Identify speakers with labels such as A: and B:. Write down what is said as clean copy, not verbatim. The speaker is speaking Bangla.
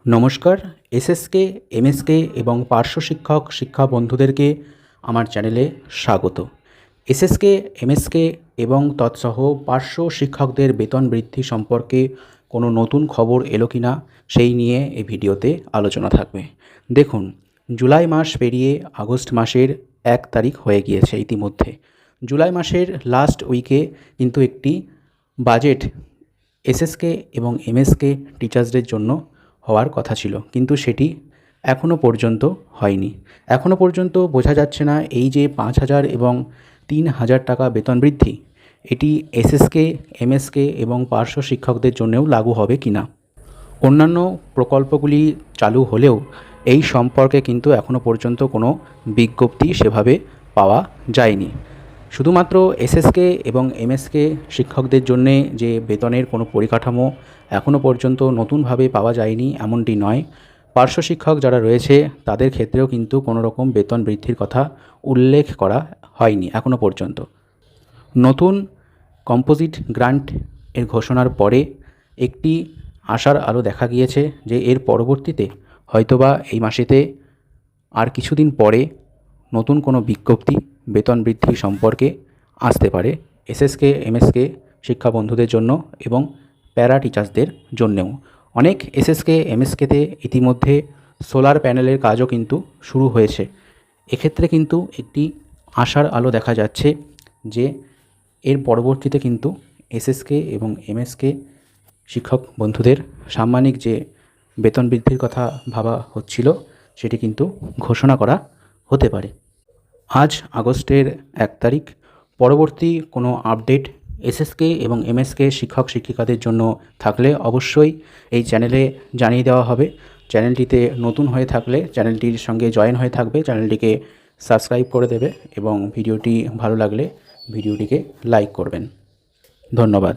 A: নমস্কার। এসএসকে, এমএসকে এবং পার্শ্ব শিক্ষক শিক্ষা বন্ধুদেরকে আমার চ্যানেলে স্বাগত। এসএসকে, এমএসকে এবং তৎসহ পার্শ্ব শিক্ষকদের বেতন বৃদ্ধি সম্পর্কে কোনো নতুন খবর এলো কি না সেই নিয়ে এই ভিডিওতে আলোচনা থাকবে। দেখুন, জুলাই মাস পেরিয়ে আগস্ট মাসের 1 তারিখ হয়ে গিয়েছে ইতিমধ্যে। জুলাই মাসের লাস্ট উইকে কিন্তু একটি বাজেট এসএসকে এবং এমএসকে টিচার্সদের জন্য হওয়ার কথা ছিল, কিন্তু সেটি এখনও পর্যন্ত হয়নি। এখনও পর্যন্ত বোঝা যাচ্ছে না এই যে 5,000 এবং 3,000 টাকা বেতন বৃদ্ধি, এটি এসএসকে, এমএসকে এবং পার্শ্ব শিক্ষকদের জন্যও লাগু হবে কি না। অন্যান্য প্রকল্পগুলি চালু হলেও এই সম্পর্কে কিন্তু এখনও পর্যন্ত কোনো বিজ্ঞপ্তি সেভাবে পাওয়া যায়নি। শুধুমাত্র এসএসকে এবং এমএসকে শিক্ষকদের জন্যে যে বেতনের কোনো পরিকাঠামো এখনও পর্যন্ত নতুনভাবে পাওয়া যায়নি এমনটি নয়, পার্শ্ব শিক্ষক যারা রয়েছে তাদের ক্ষেত্রেও কিন্তু কোনো রকম বেতন বৃদ্ধির কথা উল্লেখ করা হয়নি এখনও পর্যন্ত। নতুন কম্পোজিট গ্রান্ট এর ঘোষণার পরে একটি আশার আলো দেখা গিয়েছে যে এর পরবর্তীতে হয়তোবা এই মাসেতে আর কিছুদিন পরে নতুন কোনো বিজ্ঞপ্তি বেতন বৃদ্ধি সম্পর্কে আসতে পারে এসএসকে, এমএসকে শিক্ষা বন্ধুদের জন্য এবং প্যারা টিচার্সদের জন্যেও। অনেক এসএসকে, এমএসকেতে ইতিমধ্যে সোলার প্যানেলের কাজও কিন্তু শুরু হয়েছে। এক্ষেত্রে কিন্তু একটি আশার আলো দেখা যাচ্ছে যে এর পরবর্তীতে কিন্তু এসএসকে এবং এমএসকে শিক্ষক বন্ধুদের সাম্মানিক যে বেতন বৃদ্ধির কথা ভাবা হচ্ছিল সেটি কিন্তু ঘোষণা করা হতে পারে। আজ আগস্টের 1 তারিখ। পরবর্তী কোনো আপডেট এসএসকে এবং এমএসকে শিক্ষক শিক্ষিকাদের জন্য থাকলে অবশ্যই এই চ্যানেলে জানিয়ে দেওয়া হবে। চ্যানেলটিতে নতুন হয়ে থাকলে চ্যানেলটির সঙ্গে জয়েন হয়ে থাকবে, চ্যানেলটিকে সাবস্ক্রাইব করে দেবে এবং ভিডিওটি ভালো লাগলে ভিডিওটিকে লাইক করবেন। ধন্যবাদ।